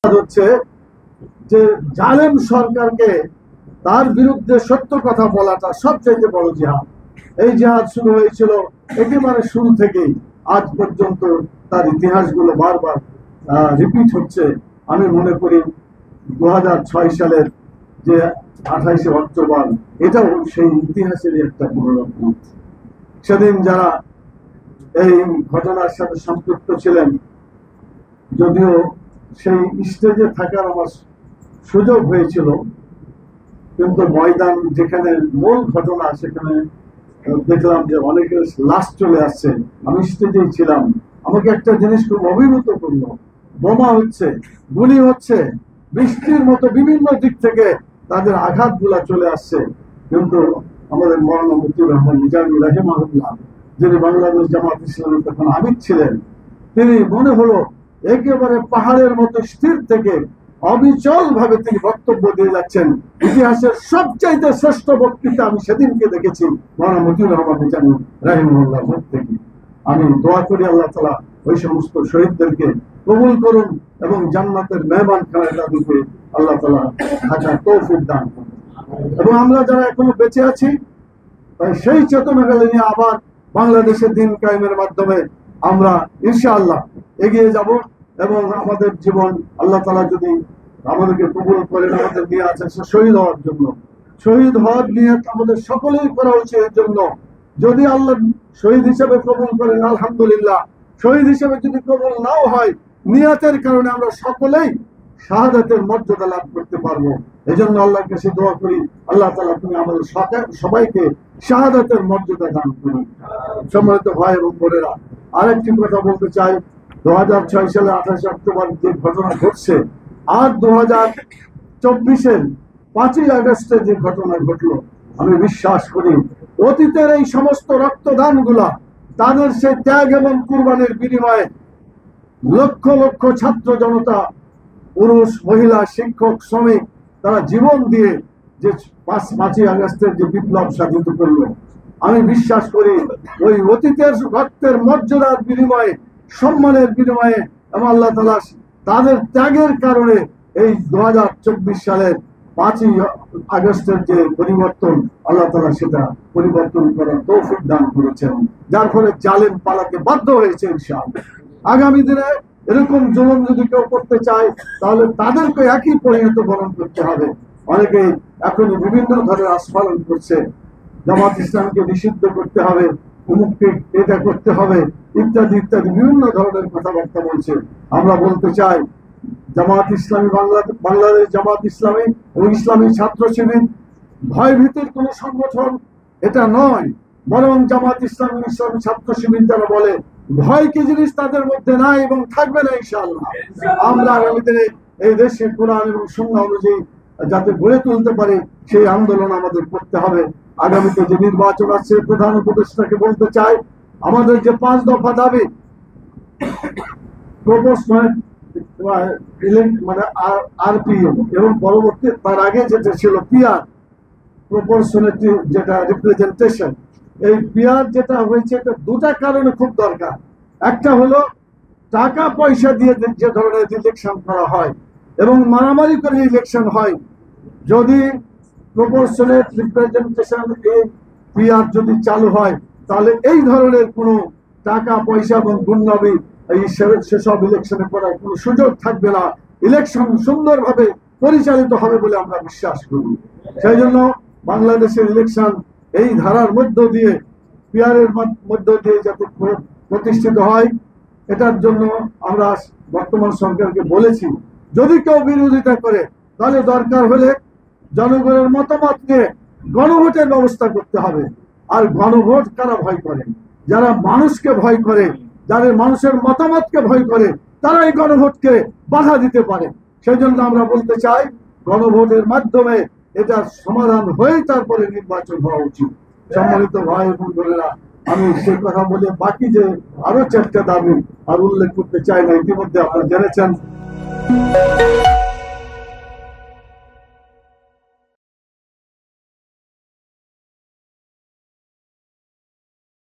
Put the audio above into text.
হচ্ছে যে জালেম সরকারকে তার বিরুদ্ধে সত্য কথা বলাটা সবচেয়ে বড় জিহাদ। এই জিহাদ শুরু হয়েছিল একেবারে শুরু থেকেই আজ পর্যন্ত তার ইতিহাসগুলো বারবার রিপিট হচ্ছে। আমি মনে করি 2006 সালের যে 28শে অক্টোবর এটাও সেই ইতিহাসের একটা পুনরাবৃত্তি। সেদিন যারা এই ঘটনার সাথে সম্পৃক্ত ছিলেন, যদিও সেই স্টেজে থাকার আমার সুযোগ হয়েছিল, কিন্তু ময়দান যেখানে মূল ঘটনা সেখানে দেখলাম যে অনেকের লাশ চলে আসছে। আমি স্টেজেই ছিলাম। আমাকে একটা জিনিস খুব অভিভূত করলো, বোমা হচ্ছে, গুলি হচ্ছে, বৃষ্টির মতো বিভিন্ন দিক থেকে তাদের আঘাতগুলা চলে আসছে, কিন্তু আমাদের মৌলানা মতিউর রহমান নিজামী রাহিমাহুল্লাহ, যিনি বাংলাদেশ জামাত ইসলামী তখন আমির ছিলেন, তিনি মনে হলো একেবারে পাহাড়ের মতো স্থির থেকে অবিচল ভাবে তিনি বক্তব্য দিয়ে যাচ্ছেন। ইতিহাসের সবচাইতে শ্রেষ্ঠ বক্তৃতা আমি সেদিনকে দেখেছি মৌলানা মতিউর রহমান নিজামী রাহিমাহুল্লাহ মুখ থেকে। আমি দোয়া করি আল্লাহ তাআলা ওই সমস্ত শহীদদেরকে কবুল করুন এবং জান্নাতের মেহমান খানায় তাদেরকে আল্লাহ তাআলা থাকার তৌফিক দান করুন। এবং আমরা যারা এখনো বেঁচে আছি সেই চেতনাগুলো নিয়ে আবার বাংলাদেশের দিন কায়েমের মাধ্যমে আমরা ইনশাআল্লাহ এগিয়ে যাব এবং আমাদের জীবন আল্লাহ তাআলা যদি আমাদেরকে কবুল করেন, আমাদের নিয়ে আছে শহীদ হওয়ার জন্য। শহীদ হওয়ার নিয়ত আমাদের সকলেই করা উচিত। এর জন্য যদি আল্লাহ শহীদ হিসেবে কবুল করেন আলহামদুলিল্লাহ, শহীদ হিসেবে যদি কবুল নাও হয়, নিয়তের কারণে আমরা সকলেই শাহাদাতের মর্যাদা লাভ করতে পারবো। এই জন্য আল্লাহর কাছে দোয়া করি, আল্লাহ তাআলা তুমি আমাদের সবাইকে শাহাদাতের মর্যাদা দান করুন। সম্মানিত ভাই এবং বোনেরা, আরেকটি কথা বলতে চাই। 2006 সালে 28 অক্টোবর যে ঘটনা ঘটছে, আর 2024-এর 5ই আগস্টে যে ঘটনা ঘটলো, আমি বিশ্বাস করি অতীতের এই সমস্ত রক্তদান গুলা, তাদের সেই ত্যাগ এবং কুরবানির বিনিময়ে লক্ষ লক্ষ ছাত্র জনতা, পুরুষ মহিলা শিক্ষক শ্রমিক, তারা জীবন দিয়ে যে 5ই আগস্টের যে বিপ্লব সাধিত করলো, আমি বিশ্বাস করি ওই অতীতের রক্তের মর্যাদার বিনিময়ে, সম্মানের বিনিময়ে এবং আল্লাহ তাআলা তাদের ত্যাগের কারণে এই 2024 সালের 5ই আগস্টের যে পরিবর্তন, আল্লাহ তাআলা সেটা পরিবর্তন করার তৌফিক দান করেছেন, যার ফলে জালেম পালাতে বাধ্য হয়েছে। ইনশাআল্লাহ আগামী দিনে এরকম জুলুম যদি কেউ করতে চায়, তাহলে তাদেরকে একই পরিণত বরণ করতে হবে। অনেকে এখন বিভিন্ন ধরনের আস্ফালন করছে, জামাত ইসলামকে নিষিদ্ধ করতে হবে, অমুককে এটা করতে হবে, ইত্যাদি ইত্যাদি বিভিন্ন ধরনের কথাবার্তা বলছে। আমরা বলতে চাই জামাত ইসলামী, বাংলাদেশ জামাত ইসলামী ও ইসলামী ছাত্র শিবির ভয়ভীতির কোন সংগঠন এটা নয়, বরং জামাত ইসলামী ইসলামী ছাত্র শিবির যারা বলে ভয় কি জিনিস তাদের মধ্যে নাই এবং থাকবে না ইনশাআল্লাহ। আমরা আগামী দিনে এই দেশে কোরআন এবং সুন্নাহ অনুযায়ী যাতে গড়ে তুলতে পারে সেই আন্দোলন আমাদের করতে হবে। আগামীতে যে নির্বাচন আছে, প্রধান উপদেষ্টাকে বলতে চাই, আমাদের যে 5 দফা দাবি, মানে আরপিও এবং পরবর্তী তার আগে যেটা ছিল পিআর, প্রপোর্শনালিটি যেটা রিপ্রেজেন্টেশন, এই পিআর যেটা হয়েছে এটা দুটা কারণে খুব দরকার। একটা হলো টাকা পয়সা দিয়ে যে ধরনের ইলেকশন করা হয় এবং মারামারি করে ইলেকশন হয়, যদি প্রপোর্শনেট রিপ্রেজেন্টেশন এই পিআর যদি চালু হয়, তাহলে এই ধরনের কোনো টাকা পয়সা এবং গুন্ডামি এই সেসব ইলেকশনে করার কোনো সুযোগ থাকবে না। ইলেকশন সুন্দরভাবে পরিচালিত হবে বলে আমরা বিশ্বাস করি। সেই জন্য বাংলাদেশের ইলেকশন এই ধারার মধ্য দিয়ে, পিআরের মধ্য দিয়ে যাতে প্রতিষ্ঠিত হয়, এটার জন্য আমরা বর্তমান সরকারকে বলেছি, যদি কেউ বিরোধিতা করে তাহলে দরকার হলে জনগণের মতামত নিয়ে গণভোটের ব্যবস্থা করতে হবে। আর গণভোট কারা ভয় করে? যারা মানুষকে ভয় করে, যারা মানুষের মতামতকে ভয় করে, তারা এই গণভোটকে বাধা দিতে পারে। সেই জন্য আমরা বলতে চাই গণভোটের মাধ্যমে এটার সমাধান হয়ে তারপরে নির্বাচন হওয়া উচিত। সম্মানিত ভাই এবং বোনেরা, আমি সে কথা বলে বাকি যে আরো 4টা দাবি আর উল্লেখ করতে চাই না, ইতিমধ্যে আপনারা জেনেছেন।